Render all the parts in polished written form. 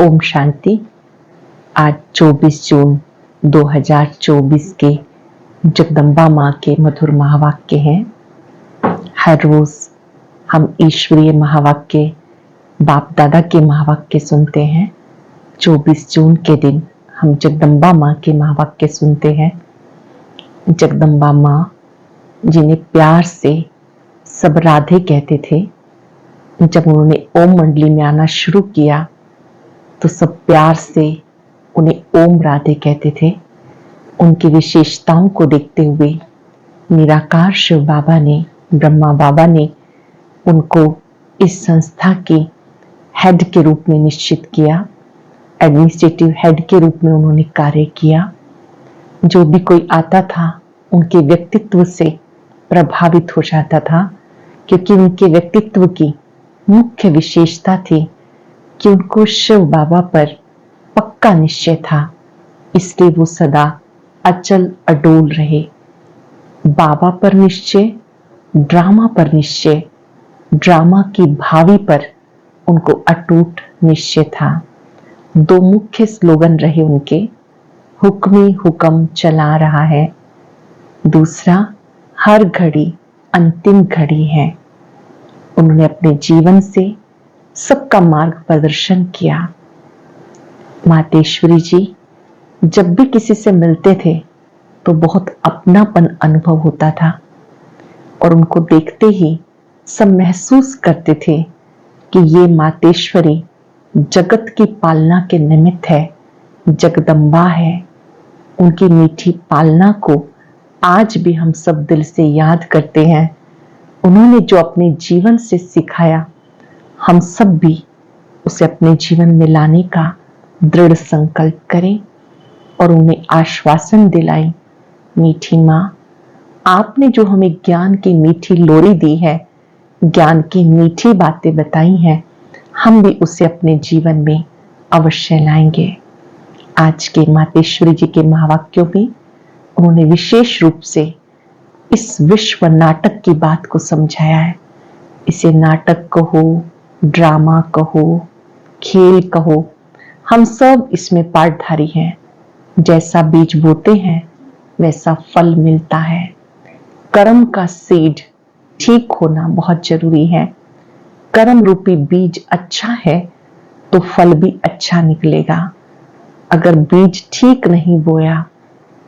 ओम शांति। आज 24 जून 2024 के जगदम्बा माँ के मधुर महावाक्य हैं। हर रोज हम ईश्वरीय महावाक्य, बाप दादा के महावाक्य सुनते हैं। 24 जून के दिन हम जगदम्बा माँ के महावाक्य सुनते हैं। जगदम्बा माँ, जिन्हें प्यार से सब राधे कहते थे, जब उन्होंने ओम मंडली में आना शुरू किया तो सब प्यार से उन्हें ओम राधे कहते थे। उनकी विशेषताओं को देखते हुए निराकार शिव बाबा ने, ब्रह्मा बाबा ने उनको इस संस्था के हेड के रूप में निश्चित किया। एडमिनिस्ट्रेटिव हेड के रूप में उन्होंने कार्य किया। जो भी कोई आता था उनके व्यक्तित्व से प्रभावित हो जाता था, क्योंकि उनके व्यक्तित्व की मुख्य विशेषता थी कि उनको शिव बाबा पर पक्का निश्चय था, इसलिए वो सदा अचल अडोल रहे। बाबा पर निश्चय, ड्रामा पर निश्चय, ड्रामा की भावी पर उनको अटूट निश्चय था। दो मुख्य स्लोगन रहे उनके, हुक्मी हुक्म चला रहा है, दूसरा हर घड़ी अंतिम घड़ी है। उन्होंने अपने जीवन से सबका मार्ग प्रदर्शन किया। मातेश्वरी जी जब भी किसी से मिलते थे तो बहुत अपनापन अनुभव होता था और उनको देखते ही सब महसूस करते थे कि ये मातेश्वरी जगत की पालना के निमित्त है, जगदम्बा है। उनकी मीठी पालना को आज भी हम सब दिल से याद करते हैं। उन्होंने जो अपने जीवन से सिखाया, हम सब भी उसे अपने जीवन में लाने का दृढ़ संकल्प करें और उन्हें आश्वासन दिलाएं। मीठी माँ, आपने जो हमें ज्ञान की मीठी लोरी दी है, ज्ञान की मीठी बातें बताई हैं, हम भी उसे अपने जीवन में अवश्य लाएंगे। आज के मातेश्वरी जी के महावाक्यों में उन्होंने विशेष रूप से इस विश्व नाटक की बात को समझाया है। इसे नाटक कहो, ड्रामा कहो, खेल कहो, हम सब इसमें पार्टधारी हैं। जैसा बीज बोते हैं वैसा फल मिलता है। कर्म का सीड ठीक होना बहुत जरूरी है। कर्म रूपी बीज अच्छा है तो फल भी अच्छा निकलेगा। अगर बीज ठीक नहीं बोया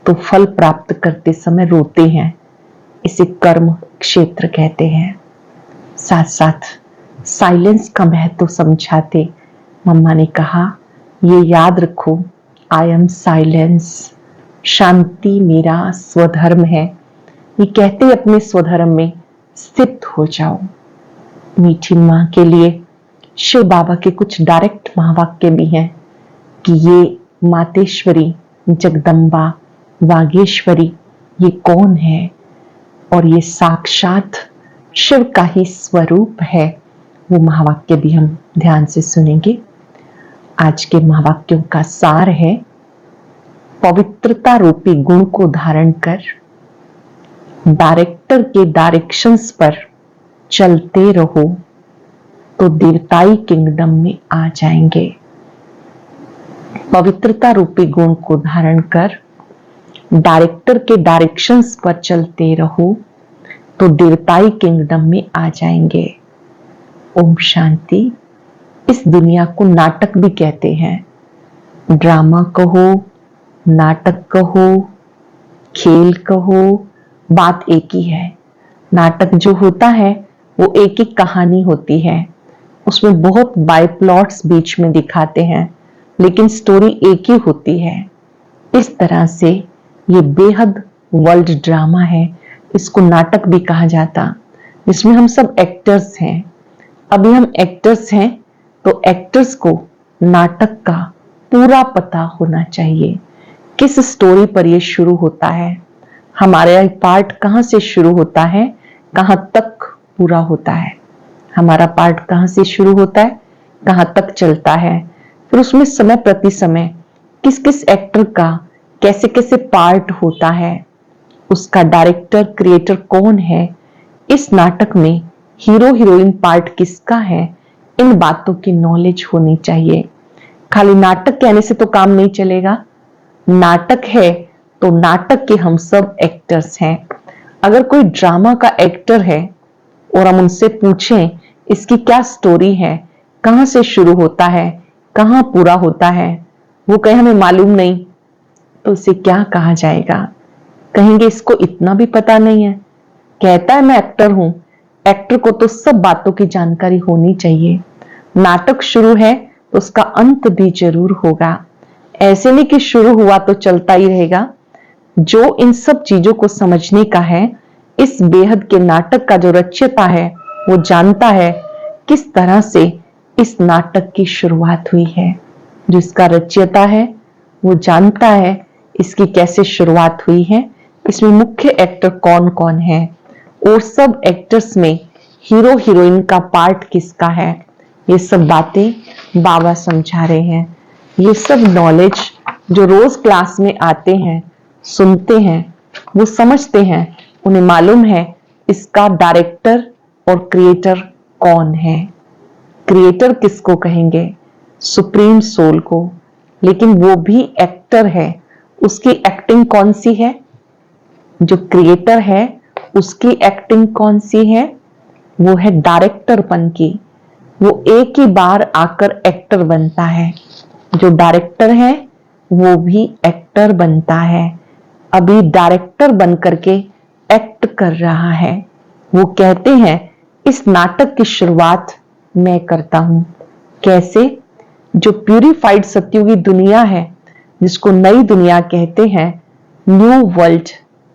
तो फल प्राप्त करते समय रोते हैं। इसे कर्म क्षेत्र कहते हैं। साथ साथ साइलेंस का महत्व समझाते मम्मा ने कहा, ये याद रखो, आई एम साइलेंस, शांति मेरा स्वधर्म है। ये कहते अपने स्वधर्म में स्थित हो जाओ। मीठी माँ के लिए शिव बाबा के कुछ डायरेक्ट महावाक्य भी हैं कि ये मातेश्वरी, जगदम्बा, वागेश्वरी ये कौन है, और ये साक्षात शिव का ही स्वरूप है। वो महावाक्य भी हम ध्यान से सुनेंगे। आज के महावाक्यों का सार है, पवित्रता रूपी गुण को धारण कर डायरेक्टर के डायरेक्शंस पर चलते रहो तो देवताई किंगडम में आ जाएंगे। पवित्रता रूपी गुण को धारण कर डायरेक्टर के डायरेक्शंस पर चलते रहो तो देवताई किंगडम में आ जाएंगे। ओम शांति। इस दुनिया को नाटक भी कहते हैं। ड्रामा कहो, नाटक कहो, खेल कहो, बात एक ही है। नाटक जो होता है वो एक एक कहानी होती है, उसमें बहुत बाय प्लॉट्स बीच में दिखाते हैं, लेकिन स्टोरी एक ही होती है। इस तरह से ये बेहद वर्ल्ड ड्रामा है, इसको नाटक भी कहा जाता, जिसमें हम सब एक्टर्स हैं। अभी हम एक्टर्स हैं तो एक्टर्स को नाटक का पूरा पता होना चाहिए, किस स्टोरी पर ये शुरू होता है, हमारा पार्ट कहाँ से शुरू होता है, कहाँ तक पूरा होता है, हमारा पार्ट कहाँ से शुरू होता है, कहाँ तक चलता है, फिर उसमें समय प्रति समय किस किस एक्टर का कैसे कैसे पार्ट होता है, उसका डायरेक्टर क्रिएटर कौन है, इस नाटक में हीरो हीरोइन पार्ट किसका है, इन बातों की नॉलेज होनी चाहिए। खाली नाटक कहने से तो काम नहीं चलेगा। नाटक है तो नाटक के हम सब एक्टर्स हैं। अगर कोई ड्रामा का एक्टर है और हम उनसे पूछें इसकी क्या स्टोरी है, कहां से शुरू होता है, कहां पूरा होता है, वो कहे हमें मालूम नहीं, तो उसे क्या कहा जाएगा? कहेंगे इसको इतना भी पता नहीं है। कहता है मैं एक्टर हूं। एक्टर को तो सब बातों की जानकारी होनी चाहिए। नाटक शुरू है तो उसका अंत भी जरूर होगा। ऐसे नहीं कि शुरू हुआ तो चलता ही रहेगा। जो इन सब चीजों को समझने का है, इस बेहद के नाटक का जो रचयिता है वो जानता है किस तरह से इस नाटक की शुरुआत हुई है। जो इसका रचयिता है वो जानता है इसकी कैसे शुरुआत हुई है, इसमें मुख्य एक्टर कौन कौन है और सब एक्टर्स में हीरो हीरोइन का पार्ट किसका है। ये सब बातें बाबा समझा रहे हैं। ये सब नॉलेज जो रोज क्लास में आते हैं, सुनते हैं, वो समझते हैं, उन्हें मालूम है इसका डायरेक्टर और क्रिएटर कौन है। क्रिएटर किसको कहेंगे? सुप्रीम सोल को। लेकिन वो भी एक्टर है। उसकी एक्टिंग कौन सी है? जो क्रिएटर है उसकी एक्टिंग कौन सी है? वो है डायरेक्टरपन की। वो एक ही बार आकर एक्टर बनता है। जो डायरेक्टर है वो भी एक्टर बनता है। अभी डायरेक्टर बन करके एक्ट कर रहा है। वो कहते हैं इस नाटक की शुरुआत मैं करता हूं। कैसे? जो प्यूरिफाइड सत्युगी दुनिया है, जिसको नई दुनिया कहते हैं, न्यू वर्ल्ड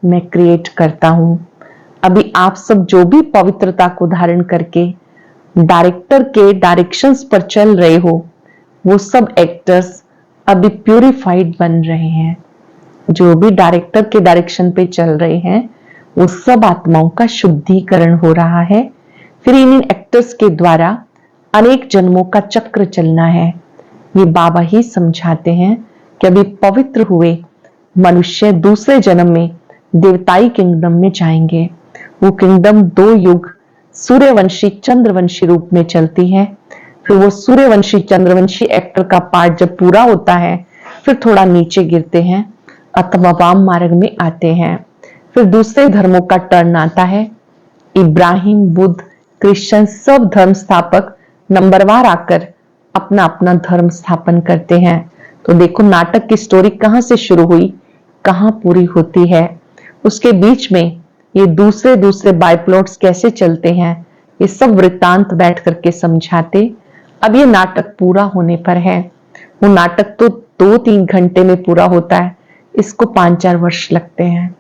मैं क्रिएट करता हूं। अभी आप सब जो भी पवित्रता को धारण करके डायरेक्टर के डायरेक्शंस पर चल रहे हो, वो सब एक्टर्स अभी प्यूरिफाइड बन रहे हैं। जो भी डायरेक्टर के डायरेक्शन पे चल रहे हैं वो सब आत्माओं का शुद्धिकरण हो रहा है। फिर इन एक्टर्स के द्वारा अनेक जन्मों का चक्र चलना है। ये बाबा ही समझाते हैं कि अभी पवित्र हुए मनुष्य दूसरे जन्म में देवताई किंगडम में जाएंगे। वो किंगडम 2 युग सूर्यवंशी चंद्रवंशी रूप में चलती है। फिर वो सूर्यवंशी चंद्रवंशी एक्टर का पार्ट जब पूरा होता है फिर थोड़ा नीचे गिरते हैं, अथवा वाम मार्ग में आते हैं। फिर दूसरे धर्मों का टर्न आता है। इब्राहिम, बुद्ध, क्रिश्चियन सब धर्म स्थापक नंबरवार आकर अपना अपना धर्म स्थापन करते हैं। तो देखो नाटक की स्टोरी कहां से शुरू हुई, कहां पूरी होती है। उसके बीच में ये दूसरे दूसरे बायप्लॉट्स कैसे चलते हैं, ये सब वृत्तांत बैठ करके समझाते। अब ये नाटक पूरा होने पर है। वो नाटक तो 2-3 घंटे में पूरा होता है, इसको 5-4 वर्ष लगते हैं।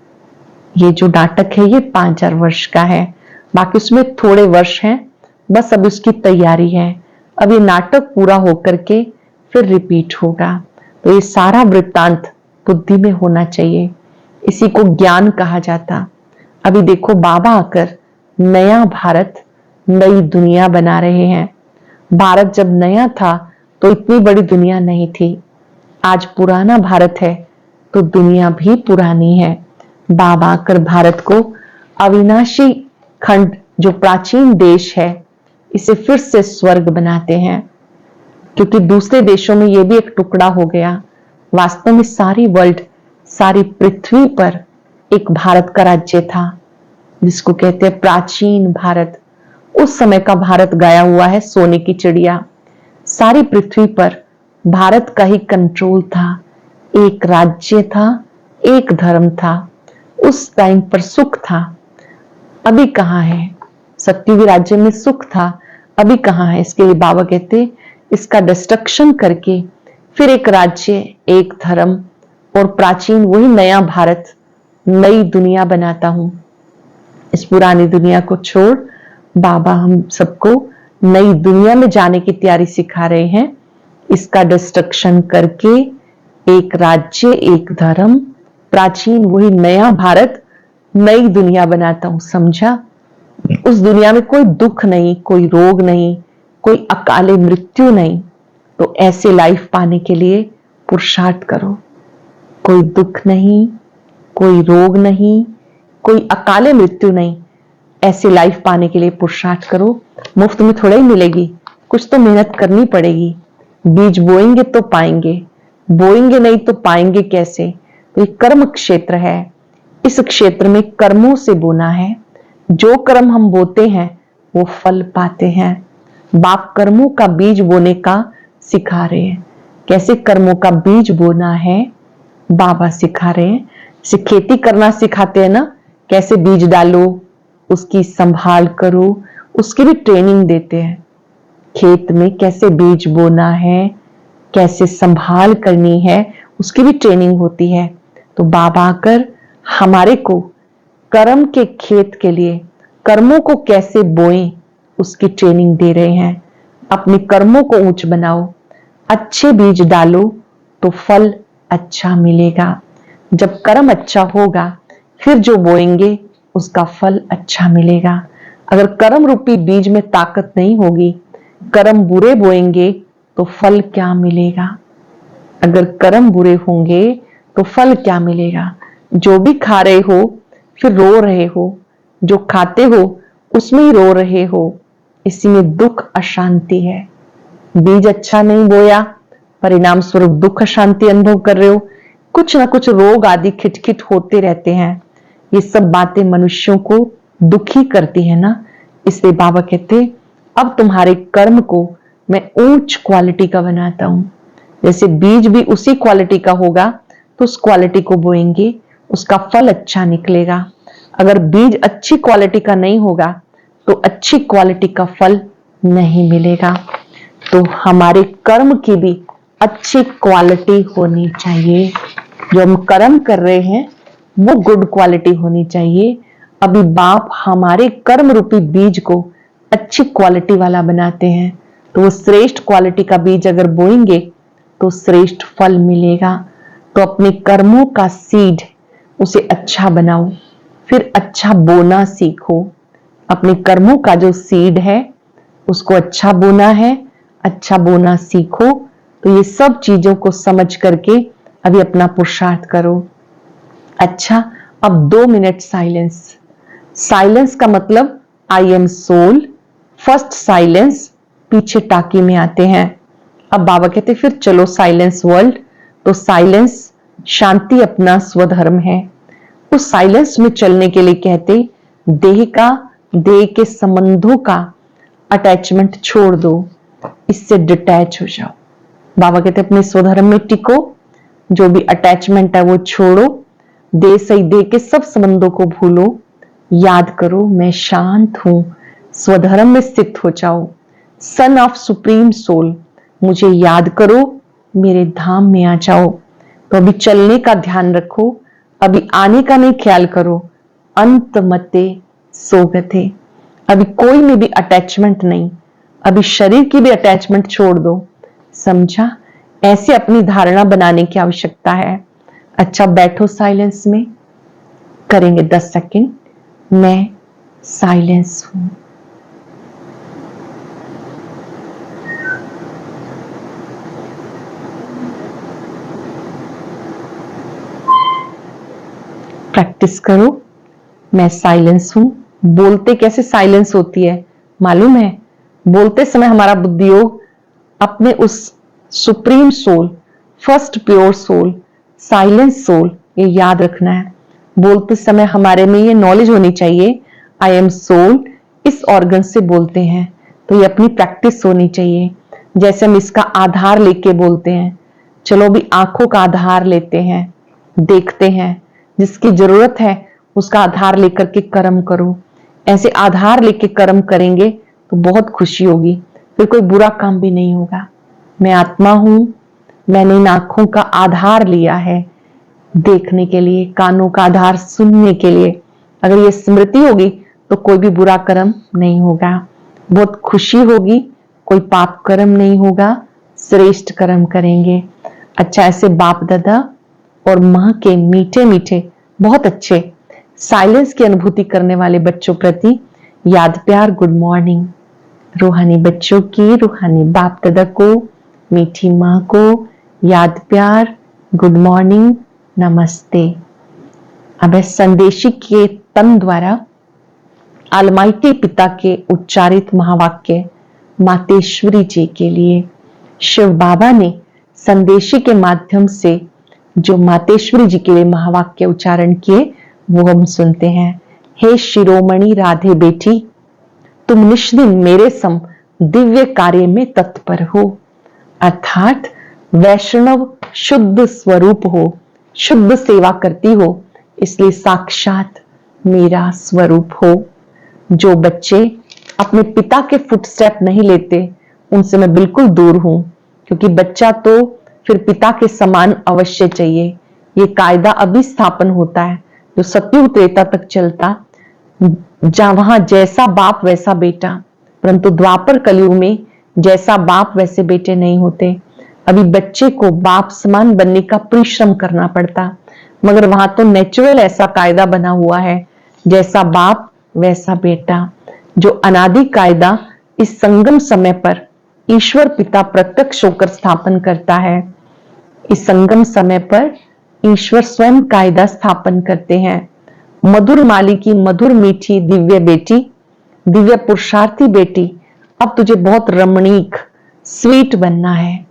ये जो नाटक है ये 5-4 वर्ष का है, बाकी उसमें थोड़े वर्ष हैं, बस अब उसकी तैयारी है। अब ये नाटक पूरा होकर के फिर रिपीट होगा। तो ये सारा वृत्तांत बुद्धि में होना चाहिए, इसी को ज्ञान कहा जाता। अभी देखो बाबा आकर नया भारत, नई दुनिया बना रहे हैं। भारत जब नया था तो इतनी बड़ी दुनिया नहीं थी। आज पुराना भारत है तो दुनिया भी पुरानी है। बाबा आकर भारत को अविनाशी खंड, जो प्राचीन देश है, इसे फिर से स्वर्ग बनाते हैं। क्योंकि दूसरे देशों में यह भी एक टुकड़ा हो गया। वास्तव में सारी वर्ल्ड, सारी पृथ्वी पर एक भारत का राज्य था, जिसको कहते हैं प्राचीन भारत। उस समय का भारत गया हुआ है, सोने की चिड़िया। सारी पृथ्वी पर भारत का ही कंट्रोल था। एक राज्य था, एक धर्म था। उस टाइम पर सुख था। अभी कहां है? सत्युगी राज्य में सुख था, अभी कहां है? इसके लिए बाबा कहते इसका डिस्ट्रक्शन करके फिर एक राज्य, एक धर्म और प्राचीन वही नया भारत, नई दुनिया बनाता हूं। इस पुरानी दुनिया को छोड़ बाबा हम सबको नई दुनिया में जाने की तैयारी सिखा रहे हैं। इसका डिस्ट्रक्शन करके एक राज्य, एक धर्म, प्राचीन वही नया भारत, नई दुनिया बनाता हूं। समझा? उस दुनिया में कोई दुख नहीं, कोई रोग नहीं, कोई अकाले मृत्यु नहीं। तो ऐसे लाइफ पाने के लिए पुरुषार्थ करो। कोई दुख नहीं, कोई रोग नहीं, कोई अकाले मृत्यु नहीं। ऐसी लाइफ पाने के लिए पुरुषार्थ करो। मुफ्त में थोड़ा ही मिलेगी, कुछ तो मेहनत करनी पड़ेगी। बीज बोएंगे तो पाएंगे, बोएंगे नहीं तो पाएंगे कैसे? तो ये कर्म क्षेत्र है। इस क्षेत्र में कर्मों से बोना है। जो कर्म हम बोते हैं वो फल पाते हैं। बाप कर्मों का बीज बोने का सिखा रहे हैं। कैसे कर्मों का बीज बोना है बाबा सिखा रहे हैं। जैसे खेती करना सिखाते हैं ना, कैसे बीज डालो, उसकी संभाल करो, उसकी भी ट्रेनिंग देते हैं। खेत में कैसे बीज बोना है, कैसे संभाल करनी है, उसकी भी ट्रेनिंग होती है। तो बाबा आकर हमारे को कर्म के खेत के लिए कर्मों को कैसे बोएं उसकी ट्रेनिंग दे रहे हैं। अपने कर्मों को ऊंच बनाओ, अच्छे बीज डालो तो फल अच्छा मिलेगा। जब कर्म अच्छा होगा फिर जो बोएंगे उसका फल अच्छा मिलेगा। अगर कर्म रूपी बीज में ताकत नहीं होगी, कर्म बुरे बोएंगे तो फल क्या मिलेगा? अगर कर्म बुरे होंगे तो फल क्या मिलेगा? जो भी खा रहे हो फिर रो रहे हो, जो खाते हो उसमें ही रो रहे हो, इसी में दुख अशांति है। बीज अच्छा नहीं बोया, परिणाम स्वरूप दुख अशांति अनुभव कर रहे हो। कुछ ना कुछ रोग आदि खिटखिट होते रहते हैं। ये सब बातें मनुष्यों को दुखी करती है ना। इसलिए बाबा कहते अब तुम्हारे कर्म को मैं ऊंच क्वालिटी का बनाता हूं। जैसे बीज भी उसी क्वालिटी का होगा तो उस क्वालिटी को बोएंगे, उसका फल अच्छा निकलेगा। अगर बीज अच्छी क्वालिटी का नहीं होगा तो अच्छी क्वालिटी का फल नहीं मिलेगा। तो हमारे कर्म की भी अच्छी क्वालिटी होनी चाहिए। जो हम कर्म कर रहे हैं वो गुड क्वालिटी होनी चाहिए। अभी बाप हमारे कर्म रूपी बीज को अच्छी क्वालिटी वाला बनाते हैं। तो वो श्रेष्ठ क्वालिटी का बीज अगर बोएंगे तो श्रेष्ठ फल मिलेगा। तो अपने कर्मों का सीड उसे अच्छा बनाओ, फिर अच्छा बोना सीखो। अपने कर्मों का जो सीड है उसको अच्छा बोना है, अच्छा बोना सीखो। तो ये सब चीजों को समझ करके अभी अपना पुरुषार्थ करो। अच्छा, अब 2 मिनट साइलेंस। साइलेंस का मतलब I am soul, first silence, पीछे टाकी में आते हैं। अब बाबा कहते फिर चलो साइलेंस वर्ल्ड। तो साइलेंस शांति अपना स्वधर्म है। उस साइलेंस में चलने के लिए कहते देह के संबंधों का अटैचमेंट छोड़ दो, इससे डिटैच हो जाओ। बाबा कहते अपने स्वधर्म में टिको, जो भी अटैचमेंट है वो छोड़ो, देह सही देह के सब संबंधों को भूलो, याद करो मैं शांत हूं, स्वधर्म में स्थित हो जाओ। सन ऑफ सुप्रीम सोल, मुझे याद करो, मेरे धाम में आ जाओ। तो अभी चलने का ध्यान रखो, अभी आने का नहीं ख्याल करो। अंत मते सोगते, अभी कोई में भी अटैचमेंट नहीं, अभी शरीर की भी अटैचमेंट छोड़ दो। समझा? ऐसे अपनी धारणा बनाने की आवश्यकता है। अच्छा, बैठो साइलेंस में, करेंगे 10 सेकेंड। मैं साइलेंस हूं। प्रैक्टिस करो, मैं साइलेंस हूं। बोलते कैसे साइलेंस होती है मालूम है? बोलते समय हमारा बुद्धि योग अपने उस supreme soul, first pure soul, silence soul, ये याद रखना है। बोलते समय हमारे में ये नॉलेज होनी चाहिए, आई एम सोल, इस ऑर्गन से बोलते हैं। तो ये अपनी प्रैक्टिस होनी चाहिए। जैसे हम इसका आधार लेके बोलते हैं, चलो भी आंखों का आधार लेते हैं, देखते हैं, जिसकी जरूरत है उसका आधार लेकर के कर्म करो। ऐसे आधार लेके कर्म करेंगे तो बहुत खुशी होगी, फिर कोई बुरा काम भी नहीं होगा। मैं आत्मा हूं, मैंने इन आंखों का आधार लिया है देखने के लिए, कानों का आधार सुनने के लिए। अगर ये स्मृति होगी तो कोई भी बुरा कर्म नहीं होगा, बहुत खुशी होगी, कोई पाप कर्म नहीं होगा, श्रेष्ठ कर्म करेंगे। अच्छा, ऐसे बाप दादा और मां के मीठे मीठे बहुत अच्छे साइलेंस की अनुभूति करने वाले बच्चों प्रति याद प्यार, गुड मॉर्निंग। रूहानी बच्चों की, रूहानी बाप दादा को, मीठी मां को याद प्यार, गुड मॉर्निंग, नमस्ते। अब इस संदेशी के तन द्वारा अलमाइटी पिता के उच्चारित महावाक्य मातेश्वरी जी के लिए। शिव बाबा ने संदेशी के माध्यम से जो मातेश्वरी जी के लिए महावाक्य उच्चारण किए वो हम सुनते हैं। हे शिरोमणि राधे बेटी, तुम निष्दिन मेरे सम दिव्य कार्य में तत्पर हो, अर्थात वैष्णव शुद्ध स्वरूप हो, शुद्ध सेवा करती हो, इसलिए साक्षात मेरा स्वरूप हो। जो बच्चे अपने पिता के फुटस्टेप नहीं लेते उनसे मैं बिल्कुल दूर हूं, क्योंकि बच्चा तो फिर पिता के समान अवश्य चाहिए। ये कायदा अभी स्थापन होता है जो सतयुग त्रेता तक चलता, जहां वहां जैसा बाप वैसा बेटा, परंतु द्वापर कलयुग में जैसा बाप वैसे बेटे नहीं होते। अभी बच्चे को बाप समान बनने का परिश्रम करना पड़ता, मगर वहां तो नेचुरल ऐसा कायदा बना हुआ है, जैसा बाप वैसा बेटा। जो अनादि कायदा इस संगम समय पर ईश्वर पिता प्रत्यक्ष होकर स्थापन करता है। इस संगम समय पर ईश्वर स्वयं कायदा स्थापन करते हैं। मधुर माली की मधुर मीठी दिव्य बेटी, दिव्य पुरुषार्थी बेटी, अब तुझे बहुत रमणीक स्वीट बनना है,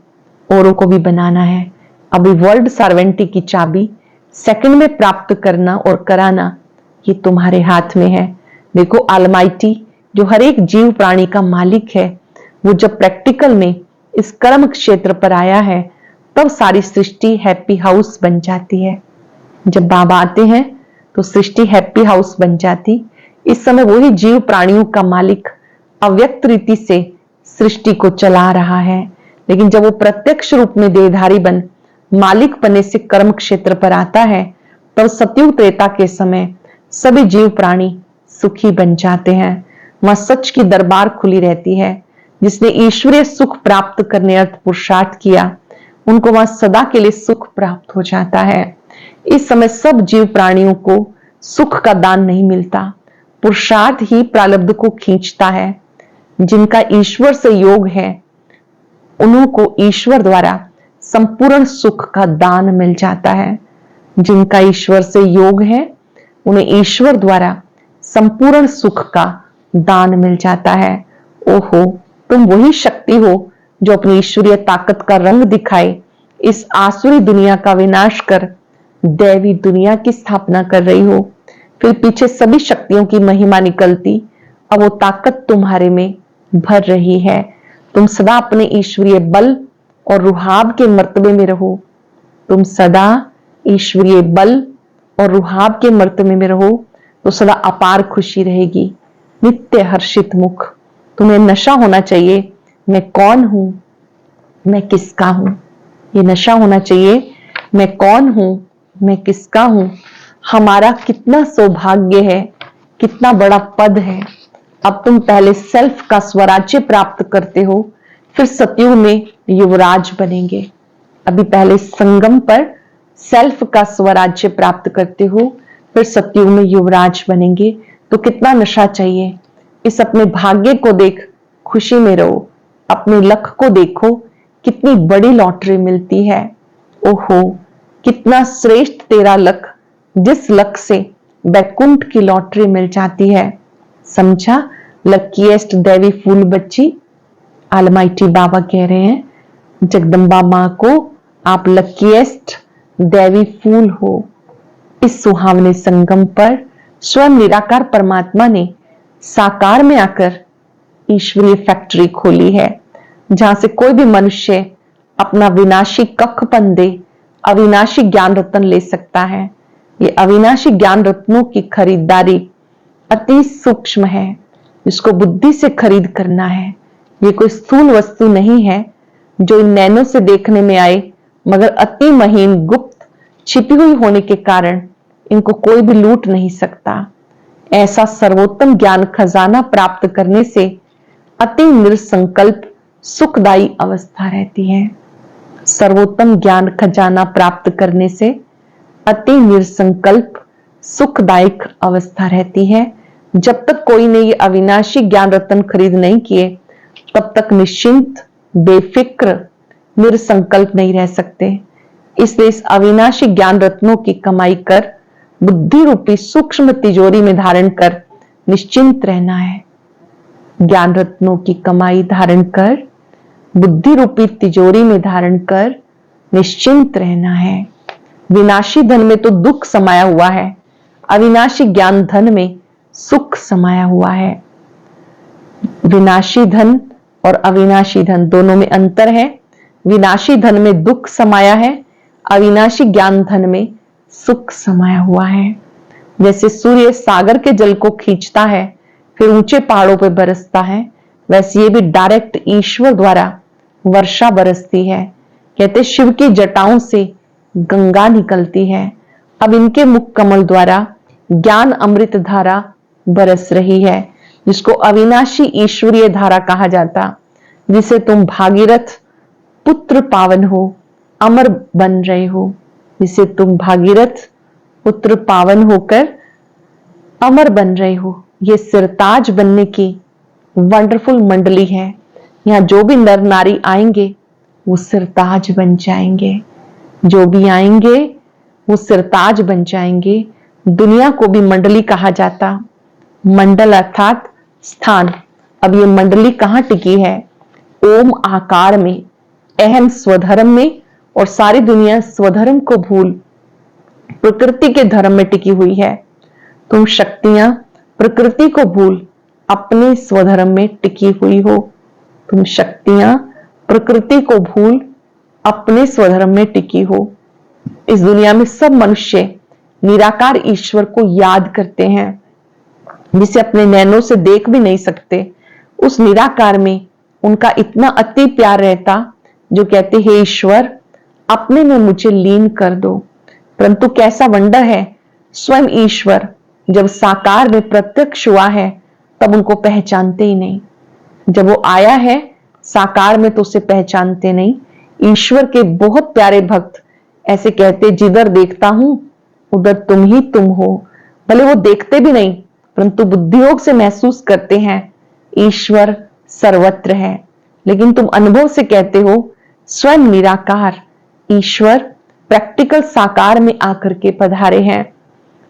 औरों को भी बनाना है। अभी वर्ल्ड सर्वेंटी की चाबी सेकंड में प्राप्त करना और कराना ये तुम्हारे हाथ में है। देखो ऑलमाइटी जो हर एक जीव प्राणी का मालिक है, वो जब प्रैक्टिकल में इस कर्म क्षेत्र पर आया है तब सारी सृष्टि हैप्पी हाउस बन जाती है। जब बाबा आते हैं तो सृष्टि हैप्पी हाउस बन जाती। इस समय वही जीव प्राणियों का मालिक अव्यक्त रीति से सृष्टि को चला रहा है, लेकिन जब वो प्रत्यक्ष रूप में देहधारी बन मालिक बने से कर्म क्षेत्र पर आता है तब सतयुग त्रेता के समय सभी जीव प्राणी सुखी बन जाते हैं। वहां सच की दरबार खुली रहती है। जिसने ईश्वरीय सुख प्राप्त करने अर्थ पुरुषार्थ किया उनको वहां सदा के लिए सुख प्राप्त हो जाता है। इस समय सब जीव प्राणियों को सुख का दान नहीं मिलता, पुरुषार्थ ही प्रारब्ध को खींचता है। जिनका ईश्वर से योग है उन्हों को ईश्वर द्वारा संपूर्ण सुख का दान मिल जाता है। जिनका ईश्वर से योग है उन्हें ईश्वर द्वारा संपूर्ण सुख का दान मिल जाता है। ओहो, तुम वही शक्ति हो जो अपनी ईश्वरीय ताकत का रंग दिखाए इस आसुरी दुनिया का विनाश कर दैवी दुनिया की स्थापना कर रही हो। फिर पीछे सभी शक्तियों की महिमा निकलती, अब वो ताकत तुम्हारे में भर रही है। तुम सदा अपने ईश्वरीय बल और रुहाब के मर्तबे में रहो। तुम सदा ईश्वरीय बल और रुहाब के मर्तबे में रहो तो सदा अपार खुशी रहेगी, नित्य हर्षित मुख। तुम्हें नशा होना चाहिए, मैं कौन हूं, मैं किसका हूं। ये नशा होना चाहिए, मैं कौन हूं, मैं किसका हूं। हमारा कितना सौभाग्य है, कितना बड़ा पद है। अब तुम पहले सेल्फ का स्वराज्य प्राप्त करते हो, फिर सतयुग में युवराज बनेंगे। अभी पहले संगम पर सेल्फ का स्वराज्य प्राप्त करते हो, फिर सतयुग में युवराज बनेंगे। तो कितना नशा चाहिए। इस अपने भाग्य को देख खुशी में रहो, अपने लक को देखो कितनी बड़ी लॉटरी मिलती है। ओहो, कितना श्रेष्ठ तेरा लक, जिस लक से वैकुंठ की लॉटरी मिल जाती है। समझा, लकीएस्ट दैवी फूल बच्ची। ऑलमाइटी बाबा कह रहे हैं जगदम्बा मां को आप लकीएस्ट दैवी फूल हो। इस सुहावने संगम पर स्वयं निराकार परमात्मा ने साकार में आकर ईश्वरीय फैक्ट्री खोली है, जहां से कोई भी मनुष्य अपना विनाशी कखपन दे अविनाशी ज्ञान रत्न ले सकता है। ये अविनाशी ज्ञान रत्नों की खरीदारी अति सूक्ष्म है, इसको बुद्धि से खरीद करना है। ये कोई स्थूल वस्तु नहीं है जो इन नैनो से देखने में आए, मगर अति महीन गुप्त छिपी हुई होने के कारण इनको कोई भी लूट नहीं सकता। ऐसा सर्वोत्तम ज्ञान खजाना प्राप्त करने से अति निरसंकल्प सुखदायी अवस्था रहती है। सर्वोत्तम ज्ञान खजाना प्राप्त करने से अति निरसंकल्प सुखदायक अवस्था रहती है। जब तक कोई ने ये अविनाशी ज्ञान रत्न खरीद नहीं किए तब तक निश्चिंत बेफिक्र निरसंकल्प नहीं रह सकते। इसलिए इस अविनाशी ज्ञान रत्नों की कमाई कर बुद्धि रूपी सूक्ष्म तिजोरी में धारण कर निश्चिंत रहना है। ज्ञान रत्नों की कमाई धारण कर बुद्धि रूपी तिजोरी में धारण कर निश्चिंत रहना है। विनाशी धन में तो दुख समाया हुआ है, अविनाशी ज्ञान धन में सुख समाया हुआ है। विनाशी धन और अविनाशी धन दोनों में अंतर है। विनाशी धन में दुख समाया है, अविनाशी ज्ञान धन में सुख समाया हुआ है। जैसे सूर्य सागर के जल को खींचता है फिर ऊंचे पहाड़ों पर बरसता है, वैसे ये भी डायरेक्ट ईश्वर द्वारा वर्षा बरसती है। कहते शिव की जटाओं से गंगा निकलती है, अब इनके मुख कमल द्वारा ज्ञान अमृत धारा बरस रही है, जिसको अविनाशी ईश्वरीय धारा कहा जाता, जिसे तुम भागीरथ पुत्र पावन हो, अमर बन रहे हो। जिसे तुम भागीरथ पुत्र पावन होकर अमर बन रहे हो। ये सिरताज बनने की वंडरफुल मंडली है। यहाँ जो भी नर नारी आएंगे वो सिरताज बन जाएंगे, जो भी आएंगे वो सिरताज बन जाएंगे। दुनिया को भी मंडली कहा जाता, मंडल अर्थात स्थान। अब ये मंडली कहाँ टिकी है? ओम आकार में, अहम स्वधर्म में, और सारी दुनिया स्वधर्म को भूल प्रकृति के धर्म में टिकी हुई है। तुम शक्तियां प्रकृति को भूल अपने स्वधर्म में टिकी हुई हो। तुम शक्तियां प्रकृति को भूल अपने स्वधर्म में टिकी हो। इस दुनिया में सब मनुष्य निराकार ईश्वर को याद करते हैं, जिसे अपने नैनों से देख भी नहीं सकते। उस निराकार में उनका इतना अति प्यार रहता जो कहते हे ईश्वर अपने में मुझे लीन कर दो। परंतु कैसा वंडर है, स्वयं ईश्वर जब साकार में प्रत्यक्ष हुआ है तब उनको पहचानते ही नहीं। जब वो आया है साकार में तो उसे पहचानते नहीं। ईश्वर के बहुत प्यारे भक्त ऐसे कहते जिधर देखता हूं उधर तुम ही तुम हो। भले वो देखते भी नहीं परंतु बुद्धियोग से महसूस करते हैं ईश्वर सर्वत्र है। लेकिन तुम अनुभव से कहते हो स्वयं निराकार ईश्वर प्रैक्टिकल साकार में आकर के पधारे हैं।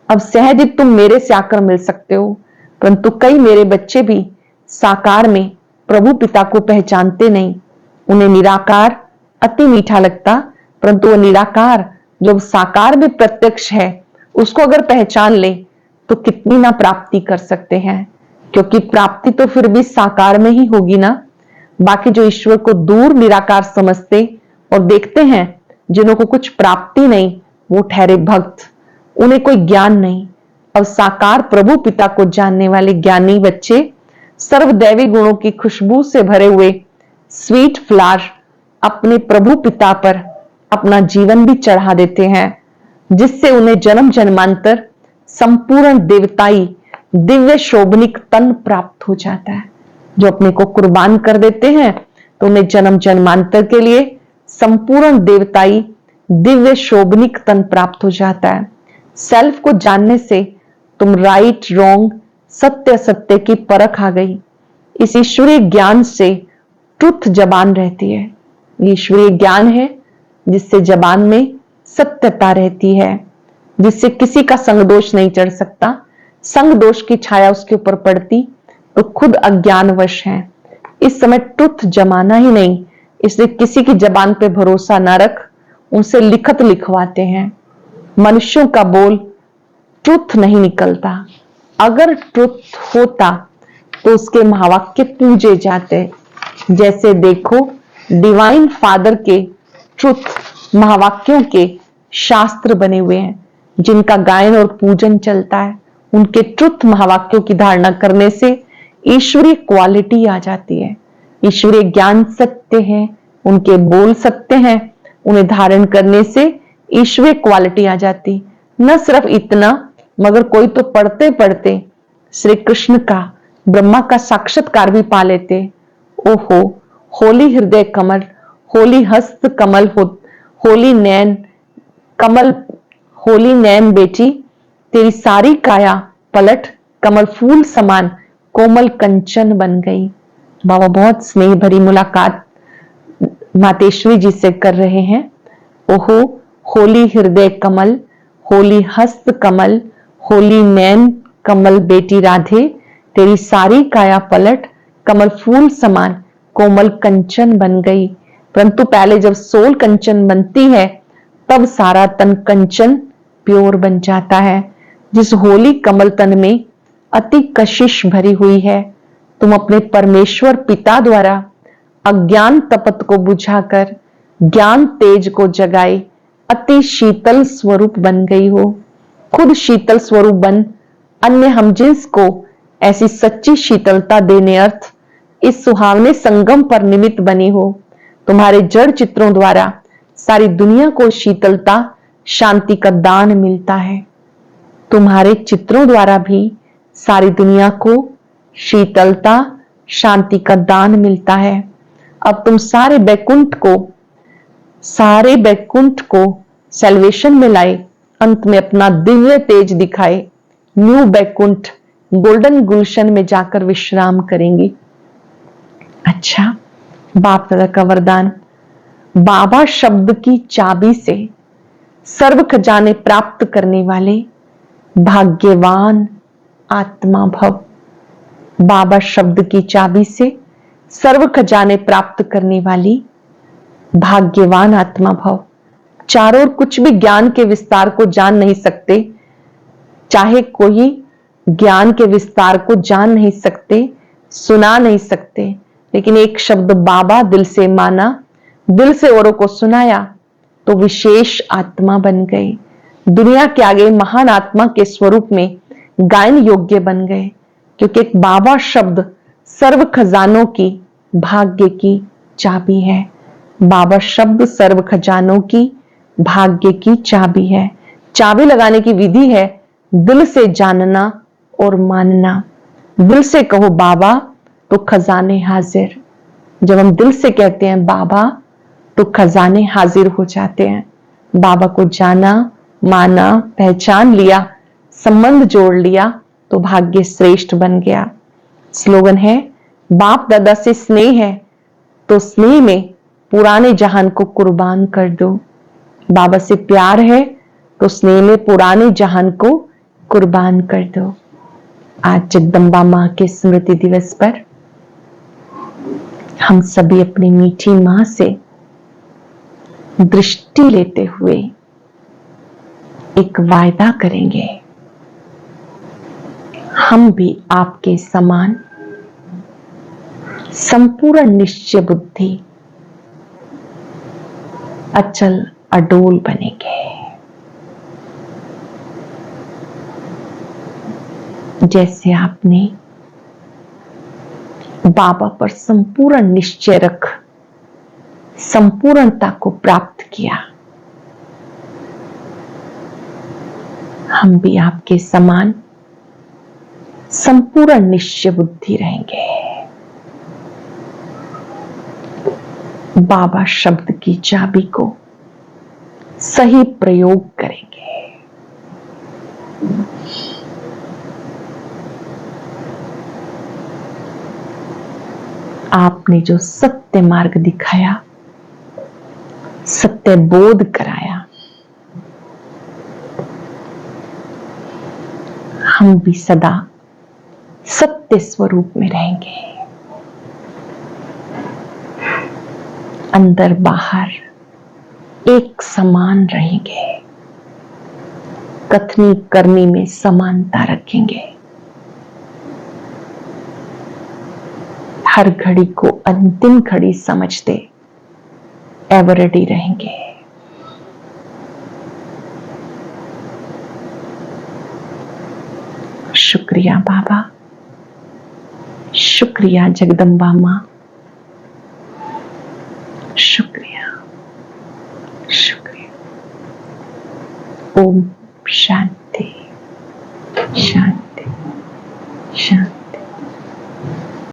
अब सहज तुम मेरे से आकर मिल सकते हो, परंतु कई मेरे बच्चे भी साकार में प्रभु पिता को पहचानते नहीं। उन्हें निराकार अति मीठा लगता, परंतु वो निराकार जो साकार में प्रत्यक्ष है उसको अगर पहचान ले तो कितनी ना प्राप्ति कर सकते हैं, क्योंकि प्राप्ति तो फिर भी साकार में ही होगी ना। बाकी जो ईश्वर को दूर निराकार समझते और देखते हैं, जिन्हों को कुछ प्राप्ति नहीं, वो ठहरे भक्त, उन्हें कोई ज्ञान नहीं। अब साकार प्रभु पिता को जानने वाले ज्ञानी बच्चे सर्वदैवी गुणों की खुशबू से भरे हुए स्वीट फ्लावर अपने प्रभु पिता पर अपना जीवन भी चढ़ा देते हैं, जिससे उन्हें जन्म जन्मांतर संपूर्ण देवताई दिव्य शोभनिक तन प्राप्त हो जाता है। जो अपने को कुर्बान कर देते हैं तो उन्हें जन्म जन्मांतर के लिए संपूर्ण देवताई दिव्य शोभनिक तन प्राप्त हो जाता है। सेल्फ को जानने से तुम राइट रॉन्ग सत्य सत्य की परख आ गई। इस ईश्वरीय ज्ञान से ट्रुथ जबान रहती है। ईश्वरीय ज्ञान है जिससे जबान में सत्यता रहती है, जिससे किसी का संग दोष नहीं चढ़ सकता। संग दोष की छाया उसके ऊपर पड़ती तो खुद अज्ञानवश है। इस समय ट्रुथ जमाना ही नहीं, इसलिए किसी की जबान पे भरोसा ना रख, उनसे लिखत लिखवाते हैं। मनुष्यों का बोल ट्रुथ नहीं निकलता। अगर ट्रुथ होता तो उसके महावाक्य पूजे जाते। जैसे देखो डिवाइन फादर के ट्रुथ महावाक्यों के शास्त्र बने हुए हैं, जिनका गायन और पूजन चलता है। उनके ट्रुथ महावाक्यों की धारणा करने से ईश्वरीय क्वालिटी आ जाती है। ईश्वरीय ज्ञान सत्य है, उनके बोल सत्य हैं, उन्हें धारण करने से ईश्वरीय क्वालिटी आ जाती। न सिर्फ इतना, मगर कोई तो पढ़ते पढ़ते श्री कृष्ण का ब्रह्मा का साक्षात्कार भी पा लेते। ओहो होली हृदय कमल, होली हस्त कमल, होली नैन कमल, होली नैन बेटी तेरी सारी काया पलट कमल फूल समान कोमल कंचन बन गई। बाबा बहुत स्नेह भरी मुलाकात मातेश्वरी जी से कर रहे हैं। ओहो होली हृदय कमल, होली हस्त कमल, होली नैन कमल बेटी राधे तेरी सारी काया पलट कमल फूल समान कोमल कंचन बन गई। परंतु पहले जब सोल कंचन बनती है तब सारा तन कंचन प्योर बन जाता है। जिस होली कमल तन में अति कशिश भरी हुई है, तुम अपने परमेश्वर पिता द्वारा अज्ञान तपत को बुझाकर ज्ञान तेज को जगाए अति शीतल स्वरूप बन गई हो। खुद शीतल स्वरूप बन अन्य हमजिन्स को ऐसी सच्ची शीतलता देने अर्थ इस सुहावने संगम पर निमित्त बनी हो। तुम्हारे जड़ चित्रों द्वारा सारी दुनिया को शीतलता शांति का दान मिलता है। तुम्हारे चित्रों द्वारा भी सारी दुनिया को शीतलता शांति का दान मिलता है। अब तुम सारे बैकुंठ को सैल्वेशन में लाए, अंत में अपना दिव्य तेज दिखाए न्यू बैकुंठ गोल्डन गुलशन में जाकर विश्राम करेंगे। अच्छा, बाप दादा का वरदान, बाबा शब्द की चाबी से सर्व खजाने प्राप्त करने वाले भाग्यवान आत्मा भव। बाबा शब्द की चाबी से सर्व खजाने प्राप्त करने वाली भाग्यवान आत्मा भव। चारों ओर कुछ भी ज्ञान के विस्तार को जान नहीं सकते, चाहे कोई ज्ञान के विस्तार को जान नहीं सकते, सुना नहीं सकते, लेकिन एक शब्द बाबा दिल से माना, दिल से औरों को सुनाया तो विशेष आत्मा बन गए। दुनिया के आगे महान आत्मा के स्वरूप में गायन योग्य बन गए, क्योंकि एक बाबा शब्द सर्व खजानों की भाग्य की चाबी है। बाबा शब्द सर्व खजानों की भाग्य की चाबी है। चाबी लगाने की विधि है दिल से जानना और मानना। दिल से कहो बाबा तो खजाने हाजिर। जब हम दिल से कहते हैं बाबा तो खजाने हाजिर हो जाते हैं। बाबा को जाना, माना, पहचान लिया, संबंध जोड़ लिया तो भाग्य श्रेष्ठ बन गया। स्लोगन है, बाप दादा से स्नेह है तो स्नेह में पुराने जहान को कुर्बान कर दो। बाबा से प्यार है तो स्नेह में पुराने जहान को कुर्बान कर दो। आज जगदम्बा मां के स्मृति दिवस पर हम सभी अपनी मीठी मां से दृष्टि लेते हुए एक वायदा करेंगे, हम भी आपके समान संपूर्ण निश्चय बुद्धि, अचल अडोल बनेंगे। जैसे आपने बाबा पर संपूर्ण निश्चय रख संपूर्णता को प्राप्त किया, हम भी आपके समान संपूर्ण निश्चय बुद्धि रहेंगे। बाबा शब्द की चाबी को सही प्रयोग करेंगे। आपने जो सत्य मार्ग दिखाया, सत्य बोध कराया, हम भी सदा सत्य स्वरूप में रहेंगे। अंदर बाहर एक समान रहेंगे, कथनी करनी में समानता रखेंगे, हर घड़ी को अंतिम घड़ी समझते एवर रेडी रहेंगे। शुक्रिया बाबा, शुक्रिया जगदम्बा मां, शुक्रिया शुक्रिया। ओम शांति शांति शांति।